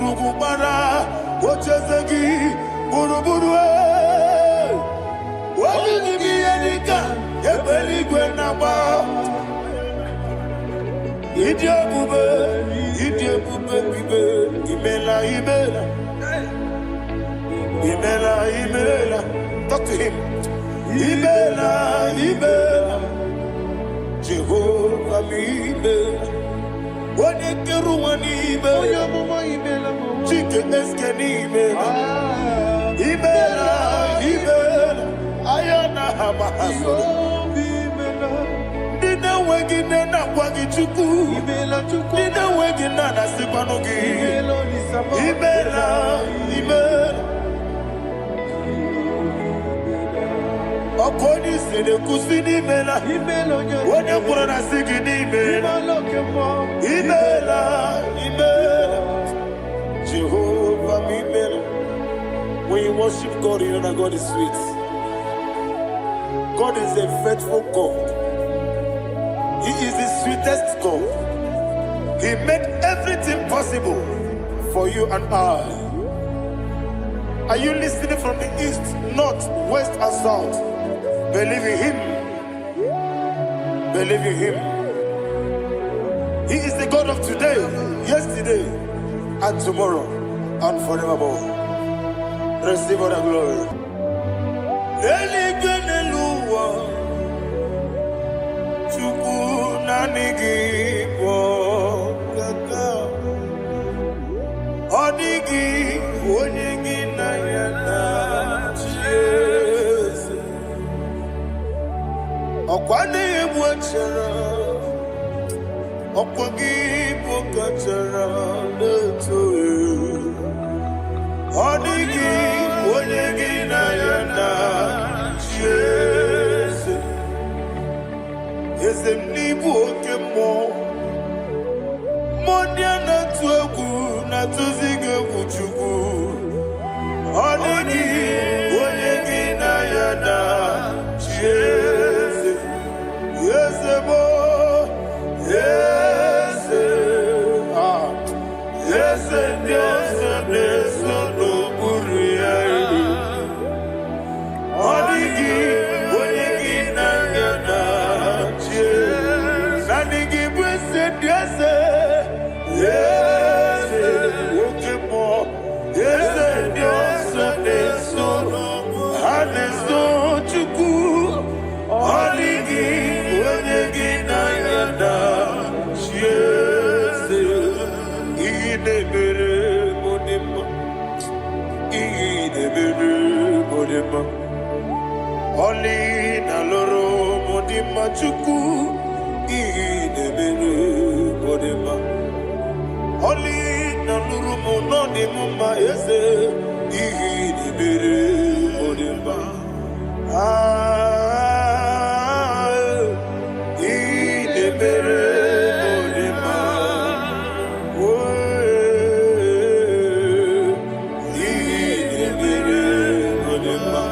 Kurugumara, Ochezegi, Buruburu, Wabini Yanika, Ebeli Gwenaba, Idia Bube, Imela, talk to him. Imela, Jehovah, Wani Chicken Ayana Hamahaso. Dina Wagina Wagichuku, Dina Wagina Sipanogi, Imela. Okoni sede kusini mela, wone kurana sigini mela, imela, Jehovah imela. When you worship God, you know that God is sweet. God is a faithful God. He is the sweetest God. He made everything possible for you and I. Are you listening from the east, north, west, and south? Believe in him. Believe in him. He is the God of today, yesterday, and tomorrow, and forevermore. Receive all the glory. Okwane mwachara, okwagi pokachara netoe. Odigi onyegi na yana Jesu. Ezemnibu okemo, mondia na tuegu na tuzige kuchugu. Odigi onyegi na yana Jesu. Oli na loro modima chuku idebere modima. Oli na loro monodi mumma ese idebere modima. Idebere modima. Idebere modima.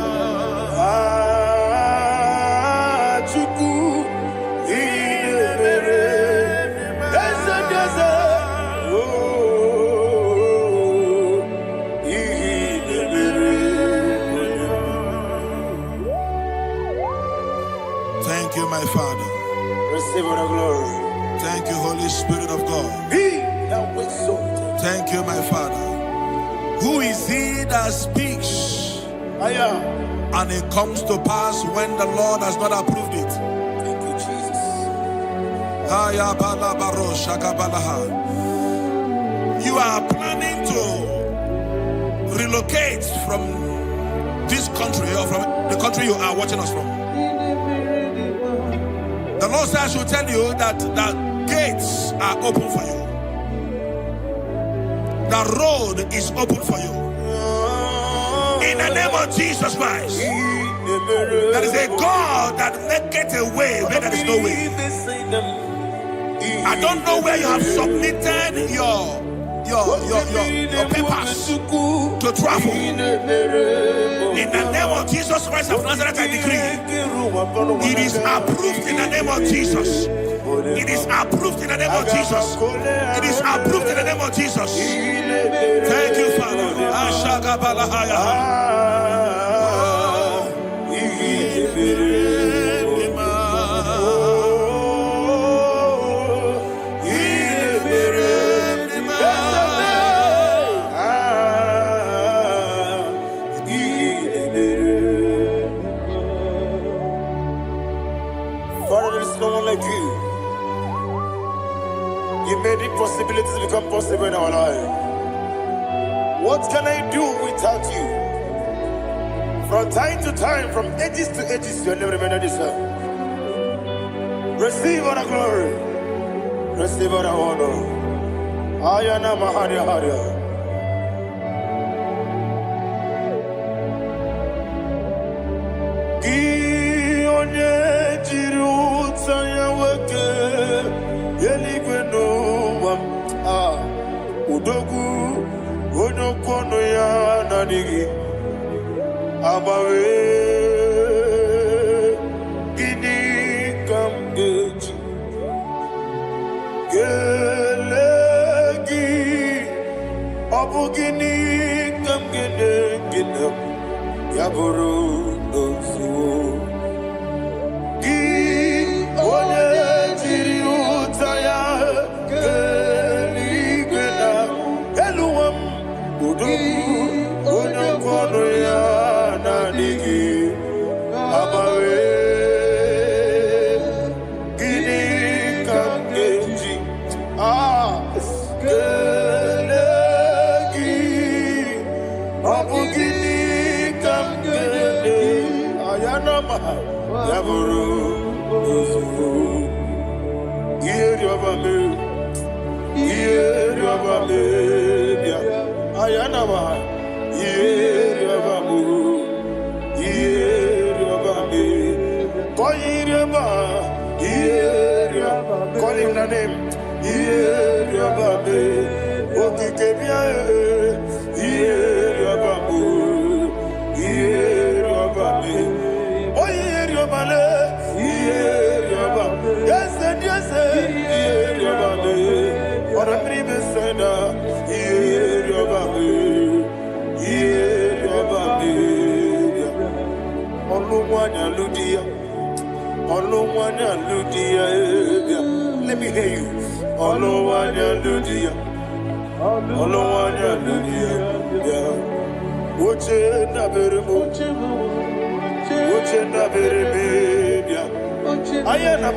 Thank you, my Father. Receive all the glory. Thank you, Holy Spirit of God. Thank you, my Father. Who is he that speaks and it comes to pass when the Lord has not approved it? Thank you, Jesus. You are planning to relocate from this country or from the country you are watching us from. The Lord says I should tell you that the gates are open for you. The road is open for you. In the name of Jesus Christ. There is a God that maketh a way where there is no way. I don't know where you have submitted your papers to travel. In the name of Jesus Christ of Nazareth, I decree it is approved in the name of Jesus. It is approved in the name of Jesus. It is approved in the name of Jesus. Thank you, Father. Father, there is no one like you. You made impossibilities become possible in our life. What can I do without you? From time to time, from ages to ages, you never remain the same. Receive all the glory. Receive all the honor. Ayana Maharia Haria. Udogu onokono ya nadigi abawe gini kamgeji gelegi abu gini kamgene ginam yaburu dosuo gi one jiri utaya kono ya nadigi abawe gini kamgeji gelegi abu gini kamgene ayana maha yaburu uzufu yeri obame bia ayana maha call him the name. Let me hear you. Ayana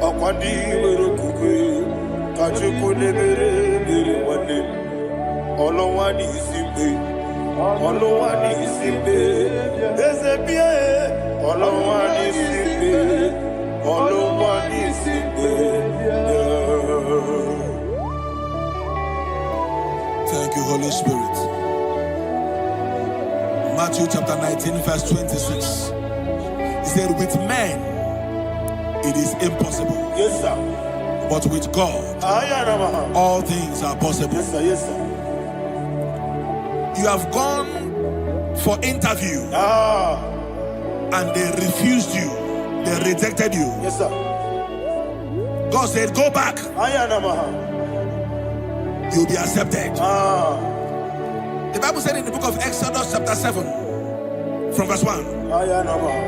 akwandi merokukwe kachukune mere wane olowani isimbe ezebie olowani isimbe. Thank you, Holy Spirit. Matthew chapter 19 verse 26. He said, with men it is impossible. Yes, sir. But with God, all things are possible. Yes, sir. Yes, sir. You have gone for interview and they refused you. They rejected you. Yes, sir. God said, go back. You'll be accepted. The Bible said in the book of Exodus chapter 7 from verse 1.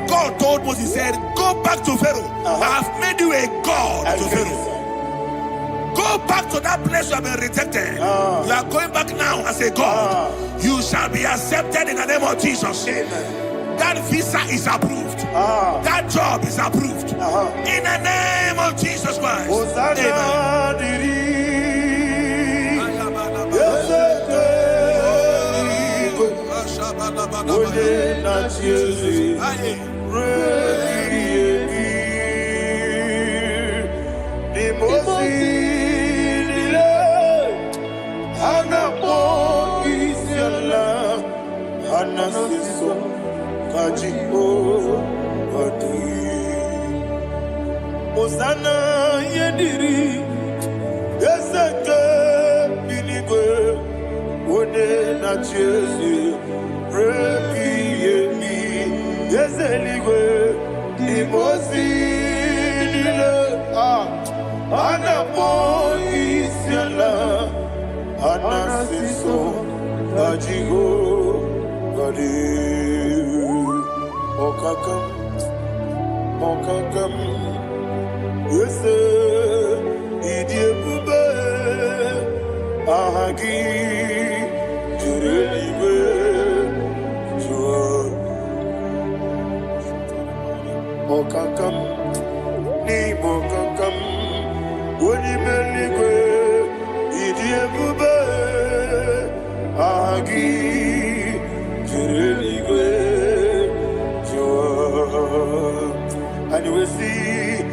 God told Moses, he said, go back to Pharaoh. I have made you a God to Pharaoh. Go back to that place you have been rejected. You are going back now as a God. You shall be accepted in the name of Jesus. That visa is approved. That job is approved. In the name of Jesus Christ. Anasiso Kajipo Odi Osana Yediri Ezeke Binigwe One na Chezi Repi Yemi Ezeligwe Imosi Nile Anapo Isiala Anasiso Ajigo Gadi Okakam Yese Idiebube Ahagi Jurelibe Jua Okakam Ni Bokakam Wonimeligwe Idiebube Ahagi Jurelibe Jua and you will see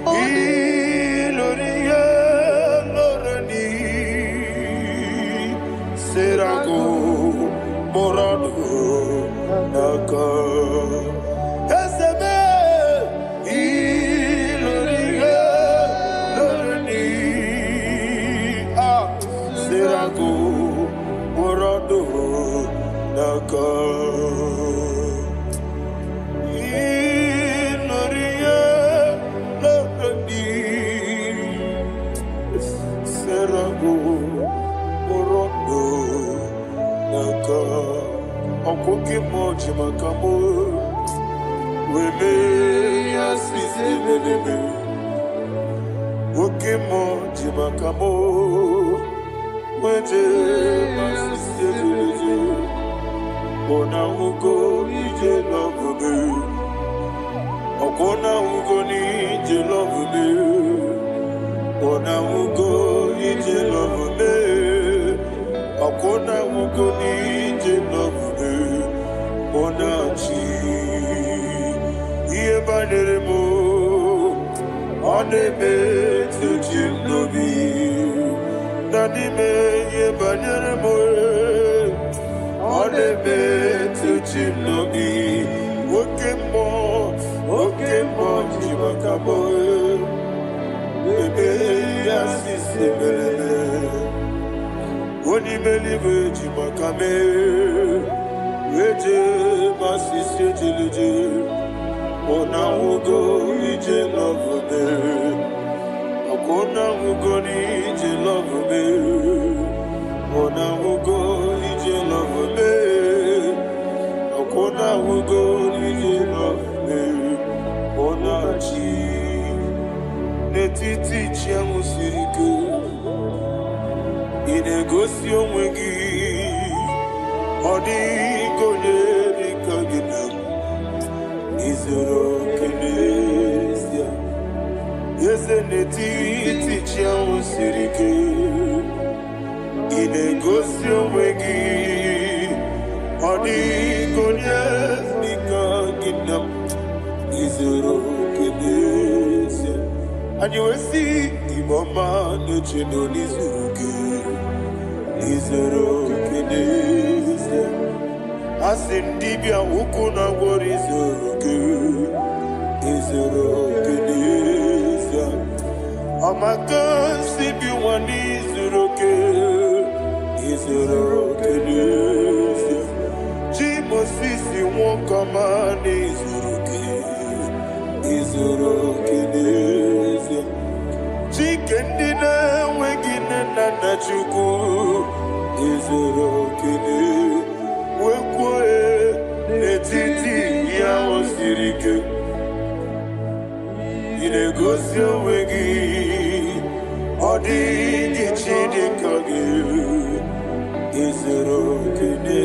Iloria Lorani Serago Morado Naka Eseme Iloria Lorani Serago Morado Naka Okoke moji makamo Wele yasisi lelebe Oke moji makamo Weje masisi lelebe Ona ugo ije love me Okona ugo ni ije love me Ona ugo ije love me Okona ugo ni ije love me Onachi Iye banere mo Onebe Tujim nobi Nanime Iye banere mo Onebe Tujim nobi Okemo Jimakamo Ebe Yasisi Belele Onimelibe Jimakame Weje masisi jilije Ona ugo ije love me Okona ugo ni ije love me Ona ugo ije love me Okona ugo ije love me Ona chi Netiti chiamu sirike Inegosi onwegi Odi konye dikaginam Izoro kenesia Yese neti tichia usirike Inegosio wegi Odi konye dikaginam Izoro kenesia And you will see Imama nechino nizuruke Izoro kenesia Asindibia ukuna wori Izoro kenesia Amakan sibi wani Izoro kenesia Jimo sisi wakamani Izoro kenesia Chikendina wegina nana chuku Izoro kenesia Wekwe etiti ya osirike Inegosi wegi Odi gichidikage Izoro kene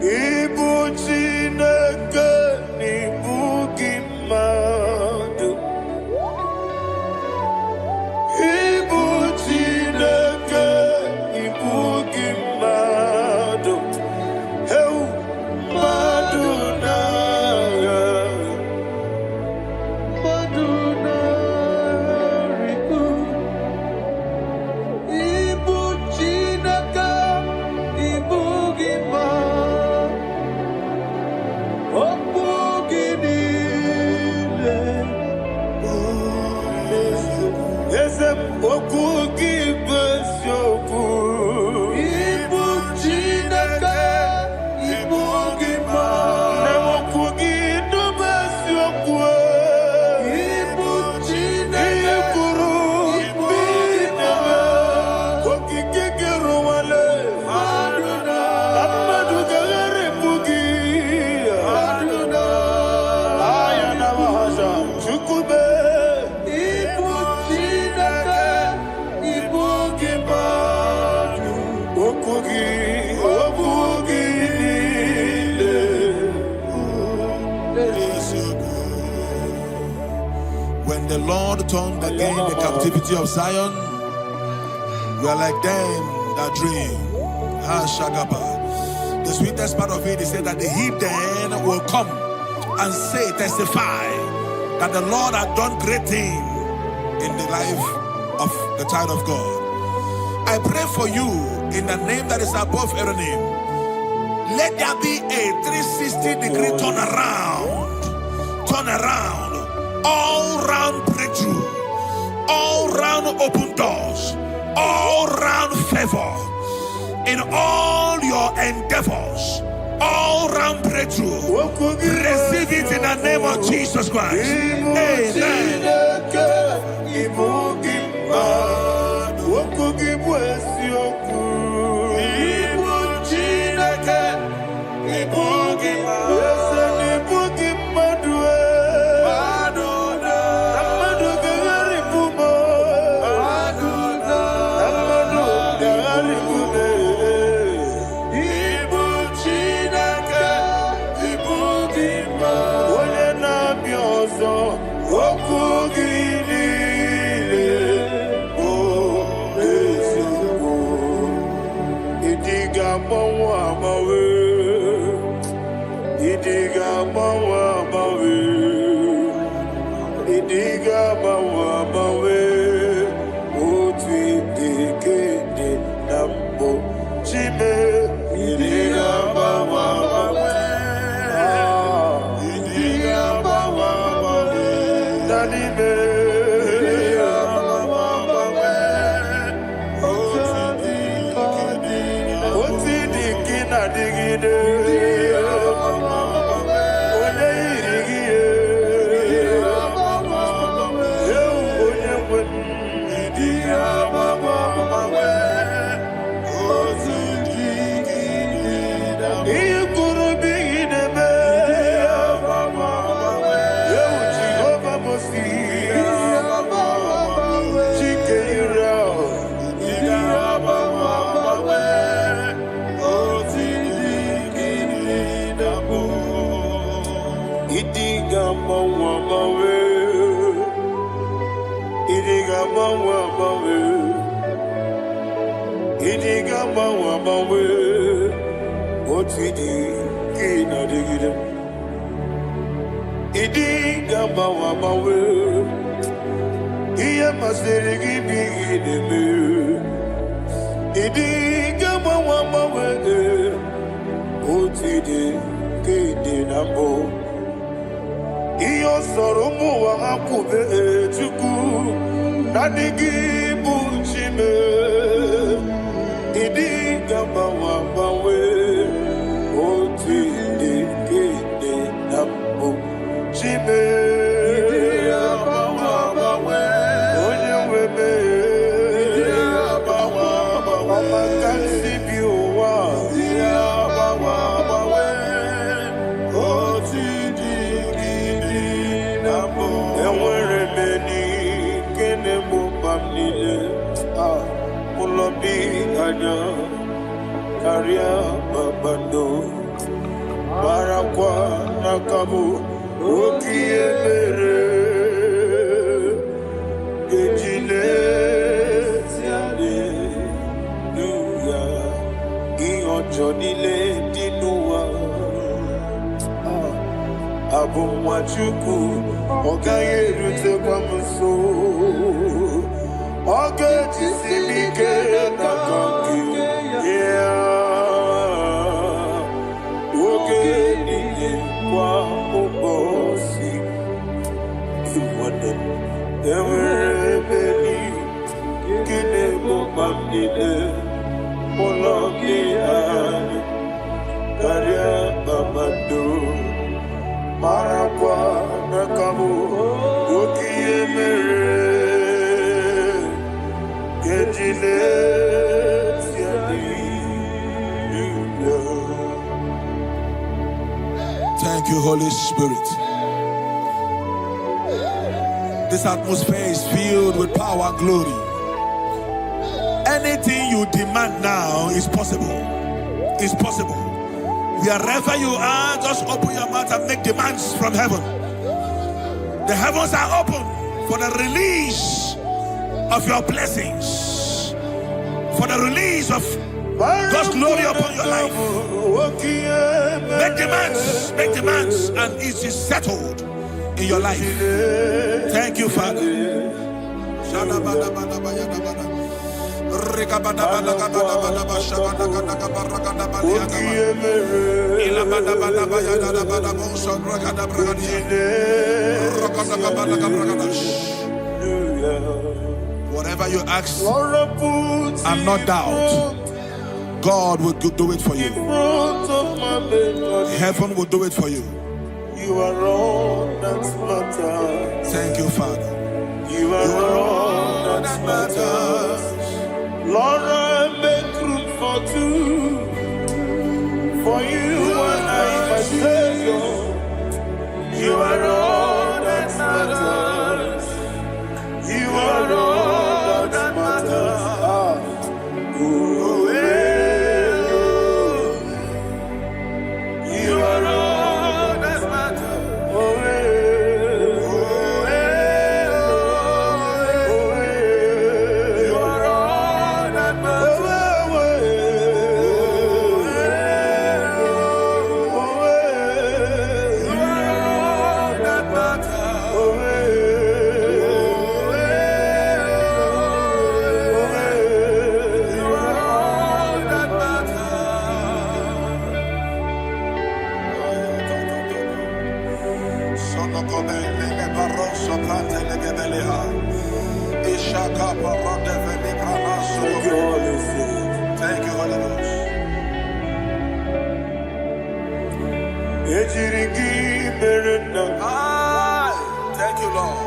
Ibu chineke Ibu gimadu Ibu chineke Ibu gimadu When the Lord turned again the captivity of Zion, we are like them that dream. The sweetest part of it is said that the heathen will come and say, testify, that the Lord had done great things in the life of the child of God. I pray for you in the name that is above every name. Let there be a 360-degree turn around, all round breakthrough, all round open doors, all round favor in all your endeavors, all round breakthrough. Receive it in the name of Jesus Christ. Amen. Thank you, Holy Spirit. This atmosphere is filled with power and glory. Anything you demand now is possible. It's possible. Wherever you are, just open your mouth and make demands from heaven. The heavens are open for the release of your blessings, for the release of God's glory upon your life. Make demands, and it is settled in your life. Thank you, Father. Whatever you ask and not doubt, God will do it for you. Heaven will do it for you. You are all that matters. Thank you, Father. You are all that matters. Lord, I make room for two. For you and I, my Savior. You are all that matters. You are all that matters. You are all that matters. Thank you, Holy Ghost. Thank you, Lord.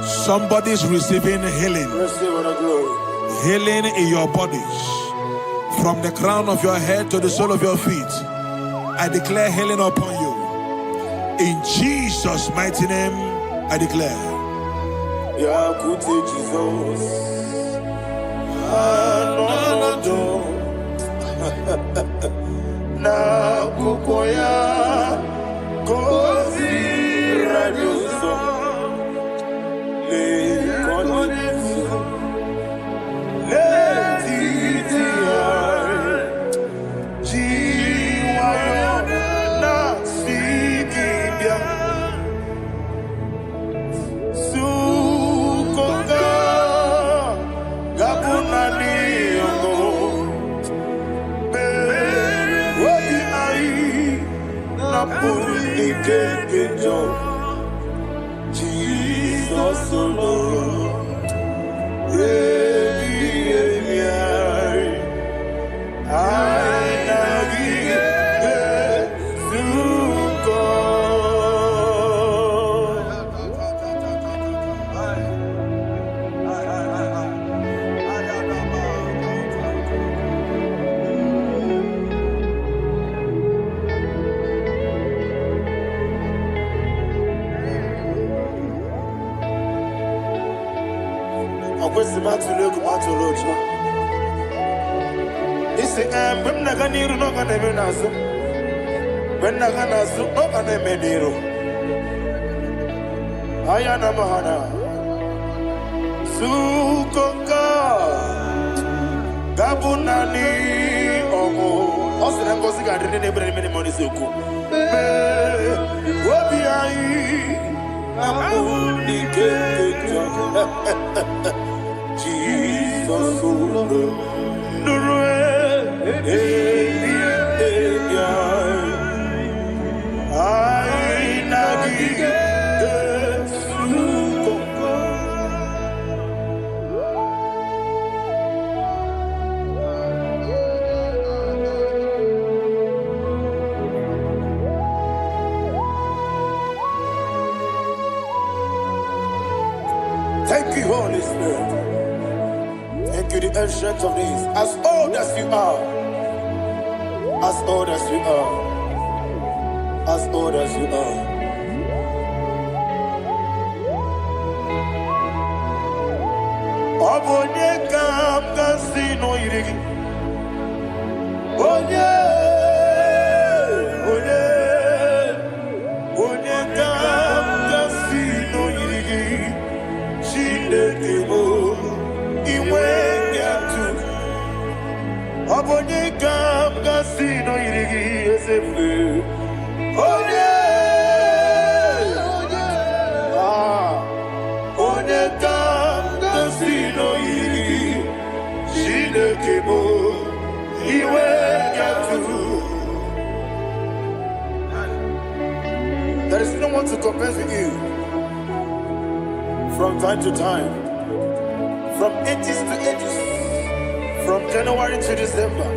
Somebody's receiving healing. Healing in your bodies. From the crown of your head to the sole of your feet. I declare healing upon you. In Jesus' mighty name, I declare. Jesus. Na kukoya kozi radioso le kononisu le titiare jiwayo na sikibia sukoka gabuna liyongo Jesus alone. kwesi matulu kumatulu. Isi when naganiru no gana menasu. When naganasu no gana mediru. Ayana mahana. Sukonga. Gabunani omo. Osina ngozi gadiri nebre meni moni suku. Wobi ai. Namuni kekeja. Jesus Thank you, Holy Spirit. Thank you, the ancient of days. As old as you are. As old as you are. As old as you are. Obonye kam kasino irigi. Onye. Onye kam kasino irigi. Shindekebo. Iwe nyatu. Obonye kam kasino irigi esefe. Onye kam kasino irigi. Shindekebo. Iwe nyatu. There is no one to compare with you. From time to time. From ages to ages. From January to December.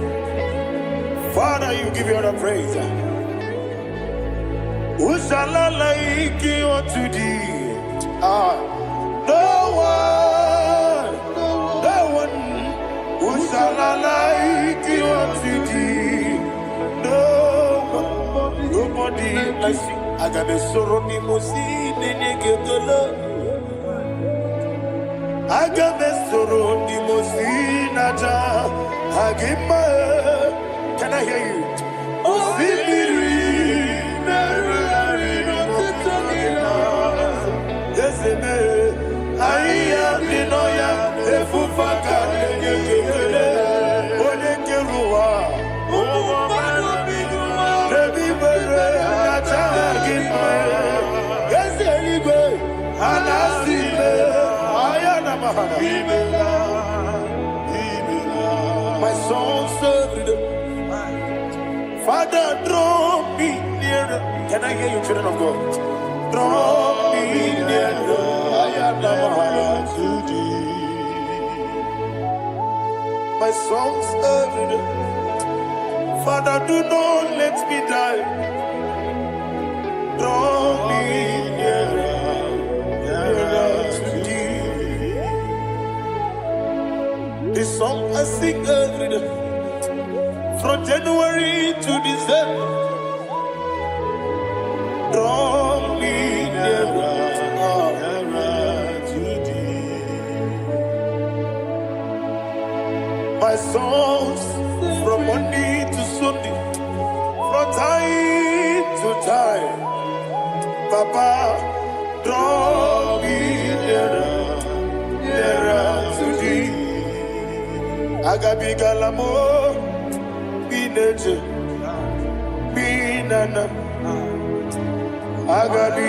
Father, you give you all the praise. Who shall I like you unto thee? No one. Who shall I like you unto thee? No one. Nobody like you. I got a sorrow in Agamesoro di Mosinaja Hagima. Can I hear you? Osibiri Yeseme Aya Dinoya Efufaka Onekerua Rebi Bere Atagima Yeseligwe Anasime My soul served. Father, draw me nearer. Can I hear you, children of God? Draw me nearer. I am to thee. My soul served. Father, do not let me die. Draw me nearer. This song I sing every day, from January to December. Draw me nearer to thee. My songs from Monday to Sunday, from time to time. Papa, draw me nearer to thee. Agabi galamo, bineje, binana. Agabi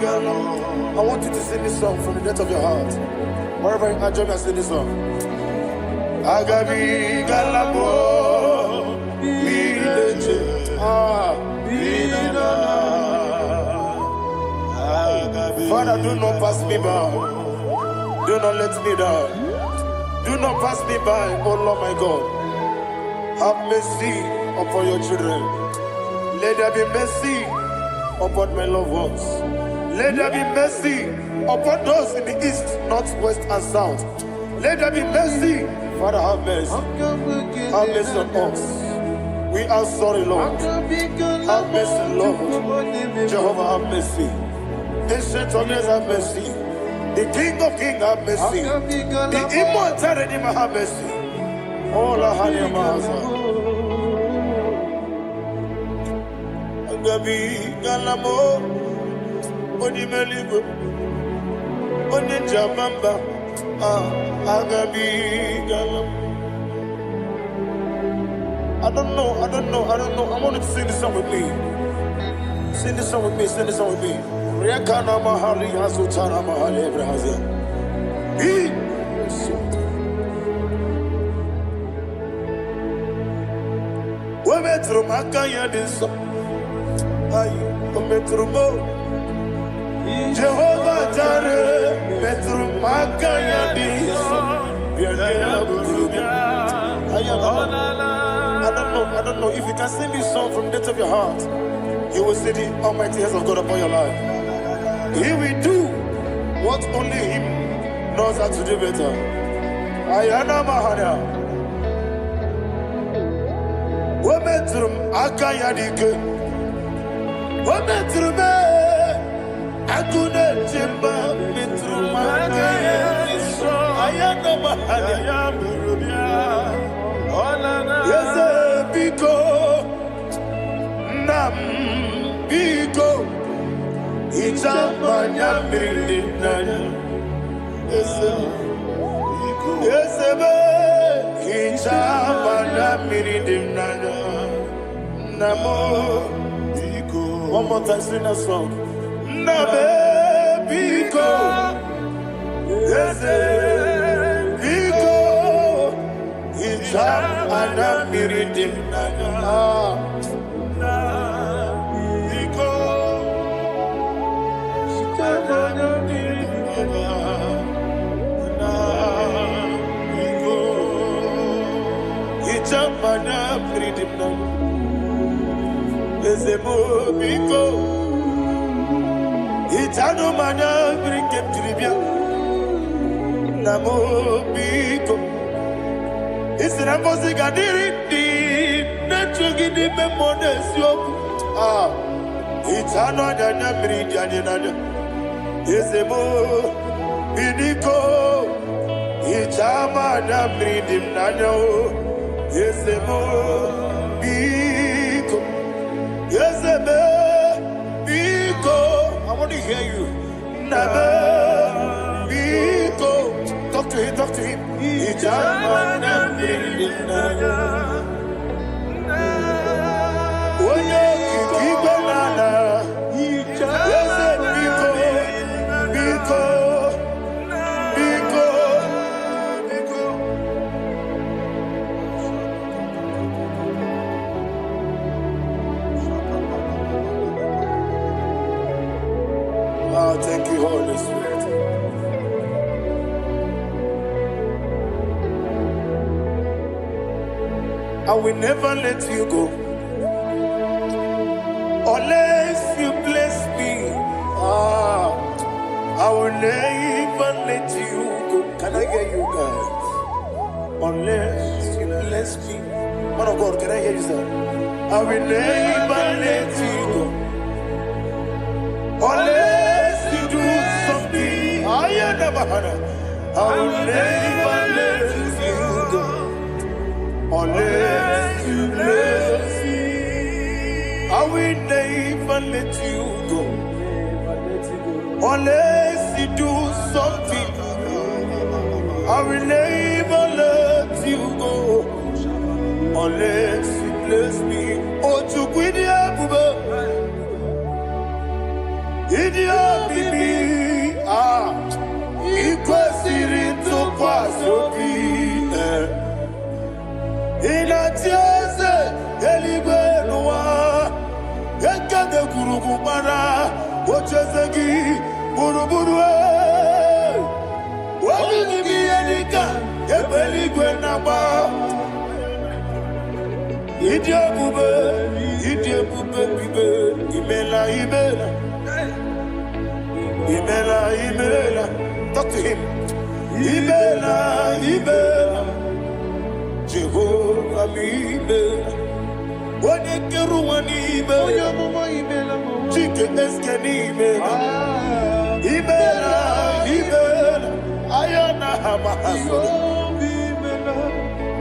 galamo. I want you to sing this song from the depth of your heart. Wherever you are, join me and sing this song. Agabi galamo, bineje, binana. Father, do not pass me by. Do not let me down. Do not pass me by, oh Lord my God. Have mercy upon your children. Let there be mercy upon my loved ones. Let there be mercy upon those in the east, north, west, and south. Let there be mercy. Father, have mercy. Have mercy on us. We are sorry, Lord. Have mercy, Lord. Jehovah, have mercy. Ancient of days, have mercy. The King of Kings have mercy. The immortal Redeemer have mercy. All I had in my Agabi Galamo Onimeligo Oninjamamba Agabi Galamo. I don't know. I want you to sing this song with me. Sing this song with me. Riakana Mahali Hasutana Mahali Brazil. We metro Makaya this. Metro Jehovah Jare Metro Makaya this. I don't know if you can sing this song from the depth of your heart. You will see the almighty hands of God upon your life. He will do what only Him knows how to do better. Ayana Mahana. Wometrum Akayadike. Wometrum Akune Jimba Metrum Akayadike. Ayana Mahana. Yes, Biko. Nam Biko. Ichamanya Mirinaya. Yes, Ichamanya Mirinaya. Namo Biko. One more time, sing that song. Nabe Biko. Yes, Biko. Ichamanya Mirinaya. Mana freedom now. Ezemo biko. Itano mana bring him to Libya. Namo biko. Isinakosi kadiri di. Nechugi di memones yoku. Itano danya bring danya. Ezemo biko. Itama na bring him nanya. Yes, Biko. Yes, Biko. I want to hear you. Nabe Biko. Talk to him. Ijamana Biko. Oye Kiki Banana. Yes, Biko. Biko. Thank you, Holy Spirit. I will never let you go unless you bless me. I will never let you go. Can I hear you guys? Unless you bless me. Man of God, can I hear you, sir? I will never let you go unless you do something. I will never let you go unless you bless me. I will never let you go unless you do something. I will never let you go unless you bless me. Oh, to quit Idia bibi ikwesiri tukwasobi inatieze eligwe nuwa ekade kurukubara ochezegi buruburu wabini edika ebeligwe naba Idia bube bibe imela Imela, talk to him. Imela, Jehovah Imela. Wanekeru Imela, Chike Eskeni Imela. Imela. Ayana hamahaso.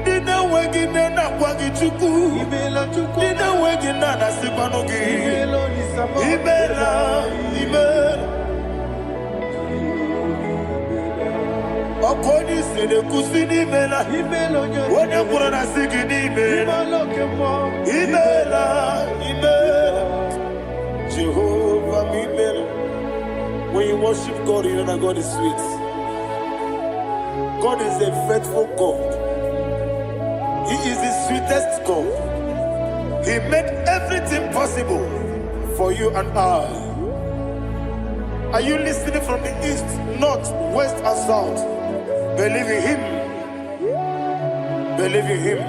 Dina wegina na kwagi chuku. Dina wegina na sipanogi. Imela. Imela. Okoni sede kusini mela. Wone kurana sigini mela. Imela. Imela. Jehovah Imela. When you worship God, you know that God is sweet. God is a faithful God. He is the sweetest God. He made everything possible for you and I. Are you listening from the east, north, west, and south? Believe in Him. Believe in Him.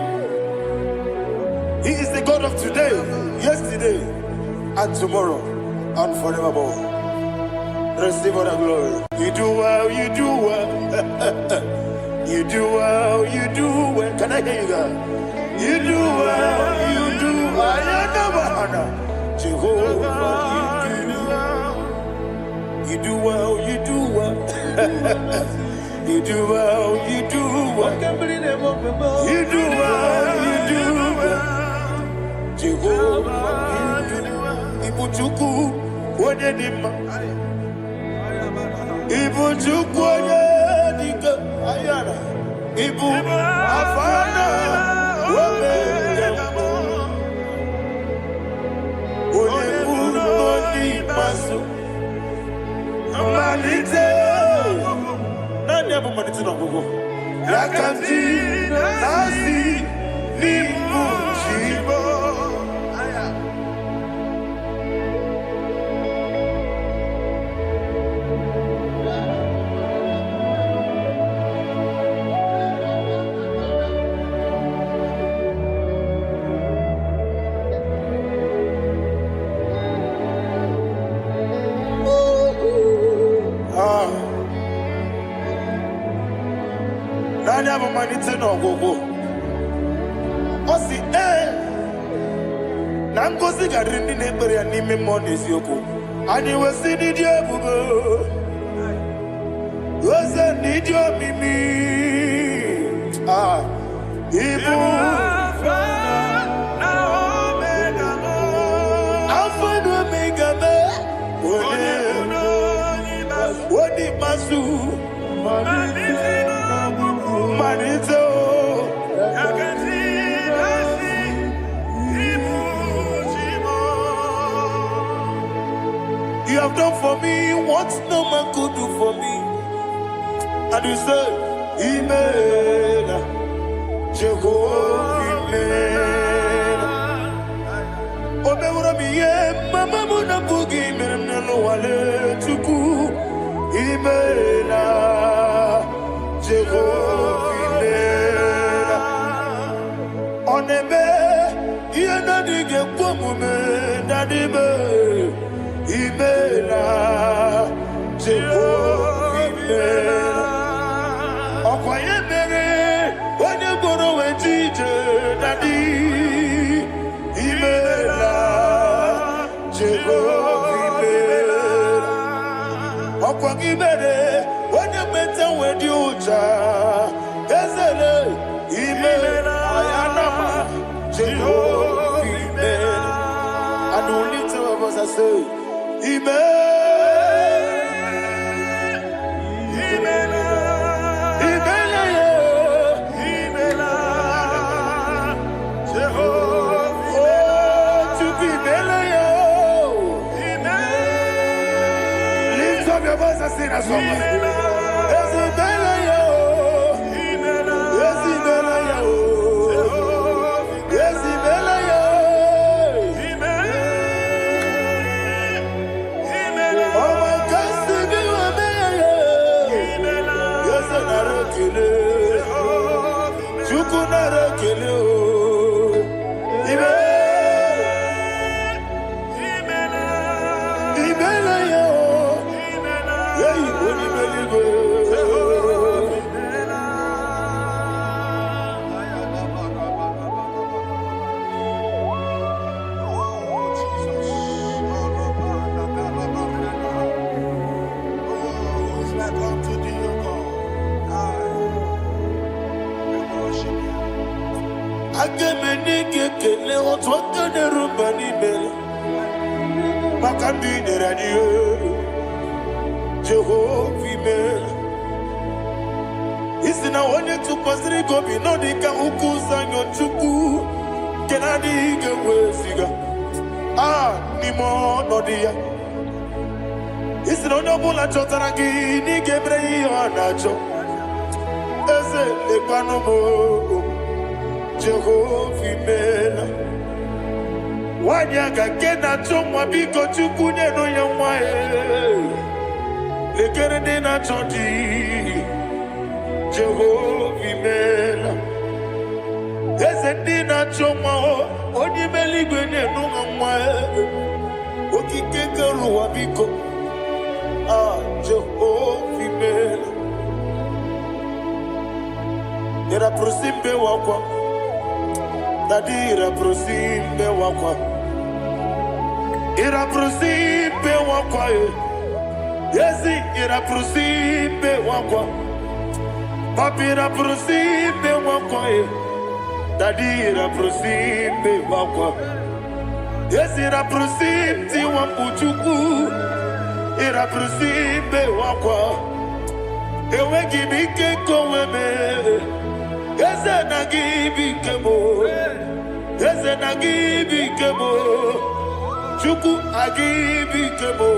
He is the God of today, yesterday, and tomorrow, and forevermore. Receive all the glory. You do well, you do well. You do well, you do well. Can I hear you guys? You do well, you do well. Jehovah, you do well, you do well. You do well, you do well. You do well, you do well. Jehovah, you do well. Ibuchuku, Wodedima. Ibuchuku, Wodedika. Ayana. Ibu, Afana. Wodedima. Wodedima. Masu. Manite. Nani hapo manite na gogo. Yakanti. Nasi. Nibu. Chibo. Nani hapo manite na gogo. Osi na ngozi garindi n'ekpere ya n'ime mmụọ n'eziokwu. Anyị wesi n'ịdị ebube. Oze n'ịdị omimi. Ibu Alpha na Omega. Alpha na Omega me. Wodi masu. Manito. You have done for me what no man could do for me. And you say, Imela, Jehovah, Imela. Obewura miye, mama muna bugi, meremnelo wale tuku. Imela, Jehovah, Imela. Onebe, yena dige kwamume, nadibe. Imela, Jehovah, Imela. Okwaye mere, onye goro wejije, Daddy. Imela, Jehovah, Imela. Okwagi mere, onye meta wedi uja, Ezele, Imela, Ayanama, Jehovah, Imela. And the only two of us are say, Imela, Imela, Imela, Imela, Jehovah, oh, to be Imela, Imela. Lift up your voice and sing a song. Imela, Imela, Imela, Imela, Imela, kekele otu aka na-erumba n'ime maka ndị nyere anyị Jehova imela. Isi na onye tụkwasịrị gị obi nọ dị ka ụkwụ ụzọ anyọ Chukwu nke na-adịghị ga-eweziga n'ime ọnọdụ ya. Isi na onye ọbụla chọtara gị na ị ga-emere ya ihe ọ na-achọ. Eze lekwanụ m Jehova imela. Nwanyị aga nke na-achọ nwa biko Chukwu nyenụ ya nwa ya. Lekere ndị na-achọ di Jehova imela. Eze ndị na-achọ nwa onye ime eluigwe nyenụ ha nwa ya. Okike kere ụwa biko Jehova imela. Ira prosimbe wakwa Dadira prosimbe wakwa Ira prosimbe wakwa Yesi ira prosimbe wakwa Papi ira prosimbe wakwa Dadira prosimbe wakwa Yesi ira prosimti wambuchuku Ira prosimbe wakwa Ewe gibike koweme Eze na gibike mo Eze na gibike mo Chukwu agibike mo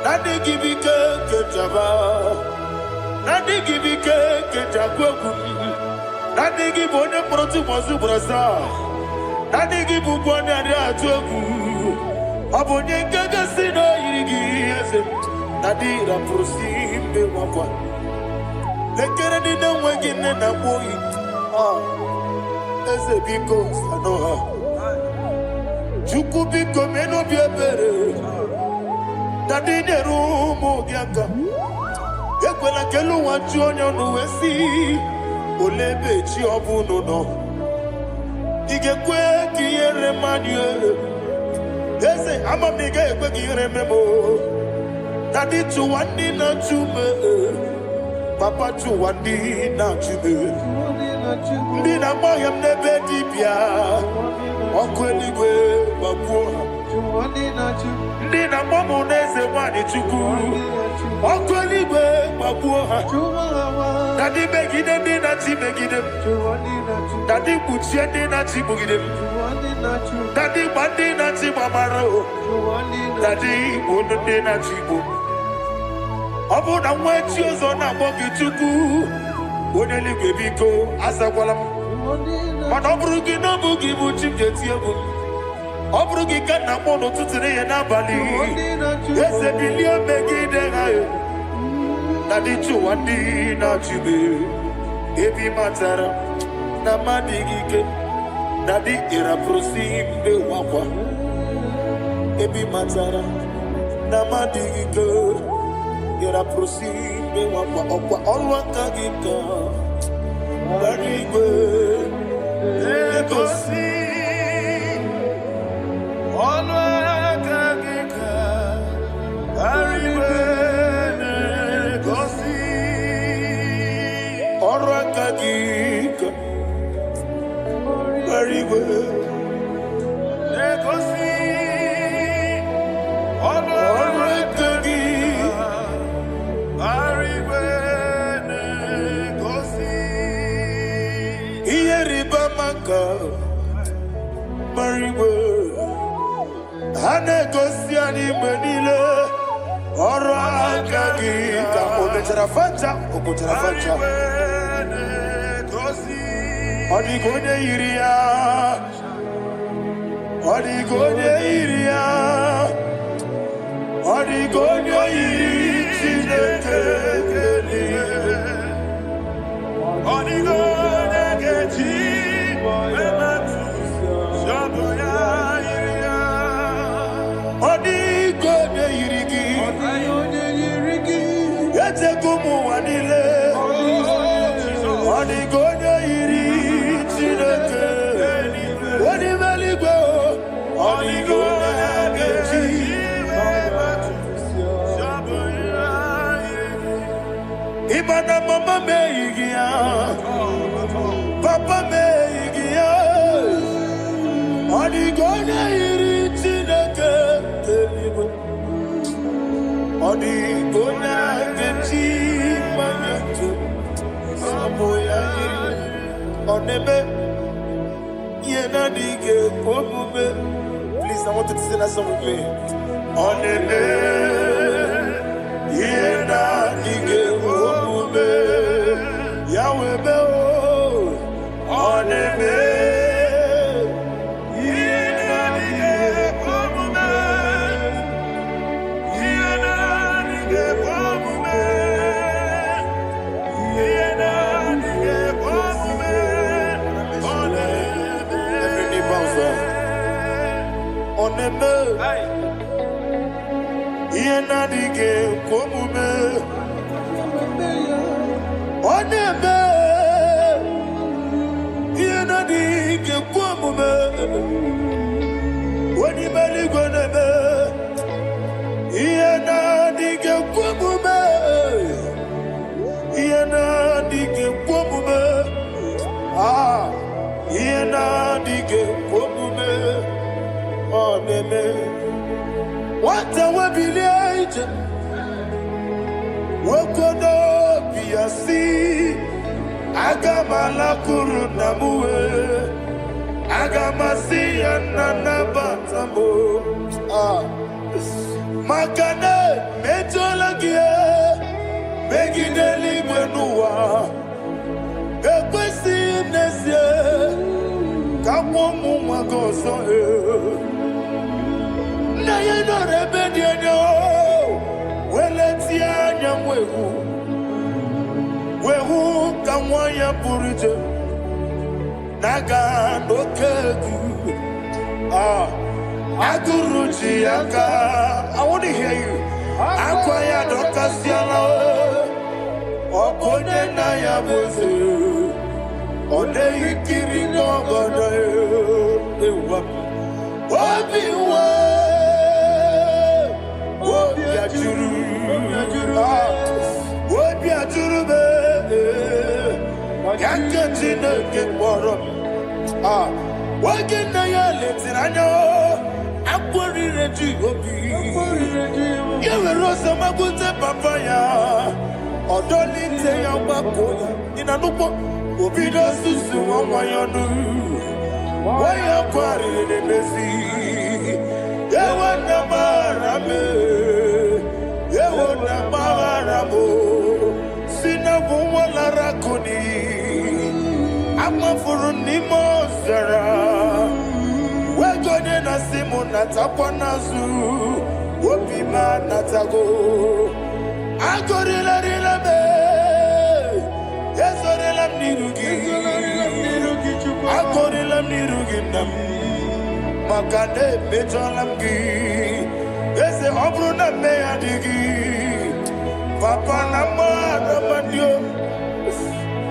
Nadi gibike kejaba Nadi gibike kejakwegu Nadi gibone proti mozu brasa Nadi gibubone adi atwegu Abonye kege sino yirigi eze Nadi ra prosimbe wakwa Lekere di na wengi nena boyi Eze biko sanoha Chukwu biko meno biebere Dadi neru mogiaka Ekwela kelu wanchu onyo nuwesi Olebe chi obuno no Igekwe kiyere manye Eze amamiga ekwe kiyere memo Dadi chuwandi na chume Papa chuwandi na chume Ndi na moyam nebe dibia Ọkụ eluigwe gbagbuo ha Ndị na mọmụ n'eze nwanyị Chukwu Ọkụ eluigwe gbagbuo ha Dadi megide ndị na-achị megide m Dadi kpuchie ndị na-achị gbugide m Dadi gba ndị na-achị gbamara o Dadi igbo ndị na-achị igbo Ọ bụ na nwa echi ụzọ na-akpọ gị Chukwu onye eluigwe biko azakwala m Mana ọ bụrụ gị na ọ bụ gị bụ chi m ga-eti egwu Ọ bụrụ gị ka nna m n'ụtụtụ n'ihe n'abalị Eze bilie megide ha Dadi chụwa ndị na-achụbe Ebi matara na mmadụ gị ike Dadi ịrapụrụsi mbe wakwa Ebi matara na mmadụ gị ike Ịrapụrụsi mbe wakwa Ọkwa ọrụ aka gị ka Dadi igwe egosi ọnụ aka gị ka arịwe na-egosi ọrụ aka gị ka arịwe na-egosi ọnụ aka gị arịwe na-egosi ihe rịba maka mariwe ha na-egosi anyị mgbe niile ọrụ aka gị ka o mechara facha o kwụchara facha ọ dịghị onye yiri ya ọ dịghị onye yiri ya ọ dịghị onye yiri Chineke ọ dịghị onye ga-eji ụwa niile ọ dịghị onye yiri Chineke onye eluigwe ọ dịghị onye ga-eji ịma na mama meghị ya papa meghị ya Please, I want you to sing that song with me. Oneme, yena dige omume, Yahweh me o. Oneme, yena dige omume, yena dige omume, yena dige omume. Oneme, every knee bows down. Oneme, yena dige omume, oneme, yena dige omume, wani mali goneme, yena dige omume, yena dige omume, yena dige omume. Oneme, what a webillage, Wokodo Piasi, Agamala Kurunamue, Agamasi and Nanabatamo, Makane, Metolagia, Megideli Benua, Equesi Nesia, Kamomu Magoso. Na ye no rebellion no, weletia nyamwehu, wehu kamwaya purije, naga no kegu, aguruji aka. I want to hear you. Akwaya dokasiala, okone na ya boze, ode ikiri no godo, ewa, obiwa. What be a jurube? Yankatina get more. What can I let it? I know. I'm worried to be. You will roast a mabuta papaya. Or don't need say your bako. In a look, Obido Susu, why you do? Why you quarry the Messi? You want the barame. Yewona mawarabo sinabuwa la rakoni amafuru ni mozara wegone na simu natakwa nazu wopima natago agorila rila me yezorila mnirugi agorila mnirugi nam makane bejolamgi ese obruna me adigi papa na mara mandio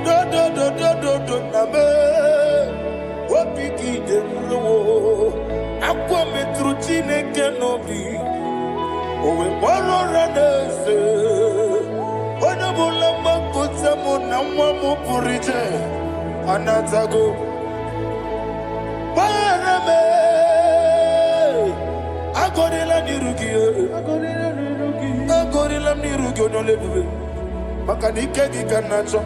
do na me wopiki de lo akwa metruchine kenobi owe moro ranese ona bola makota mo na mwa mo purije anatago parame agorela nirugi no lebuve makanike gikanacho.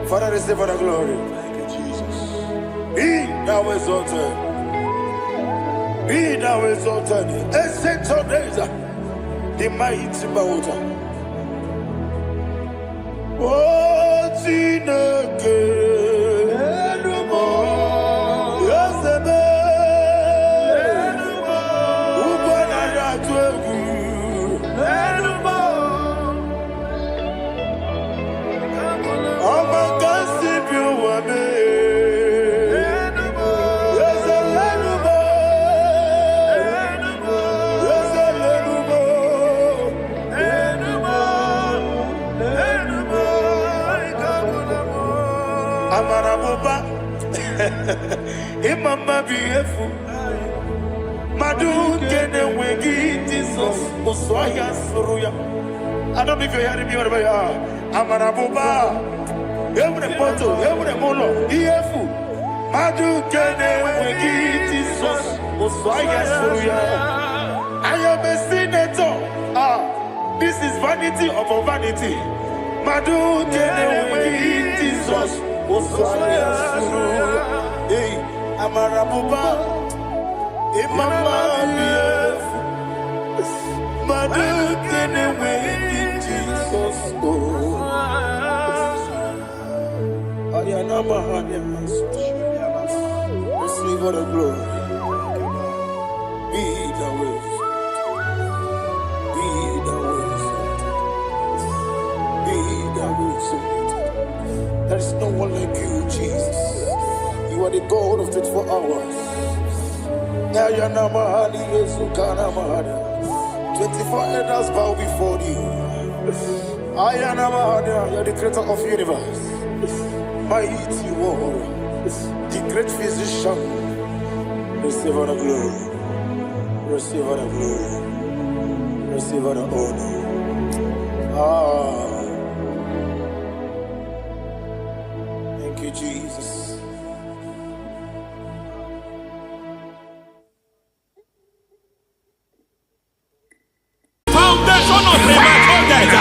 Father, receive the glory. Thank you, Jesus. Be thou exalted. Be thou exalted. Ancient of days, the mighty mountain. Oh, Tineke. Imama beautiful. Madu kene wegi Jesus Oswaya Suruya. I don't know if you're hearing me wherever you are. Amarabuba. Every photo, every molo. Beautiful. Madu kene wegi Jesus Oswaya Suruya. I am a senator. This is vanity of vanity. Madu kene wegi Jesus Amarabuba, Imama, Madu, can in Jesus. Receive all the glory. Be the way. Be the way. Be the way. There is no one like you, Jesus. You are the God of 24 hours. 24 elders bow before you. You are the creator of the universe. Mighty warrior, the great physician. Receive all the glory. Receive all the glory. Receive all the honor. Thank you, Jesus. Foundation of premature death.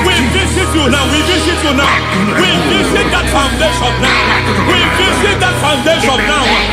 We visit you now. We visit you now. We visit that foundation now. We visit that foundation now.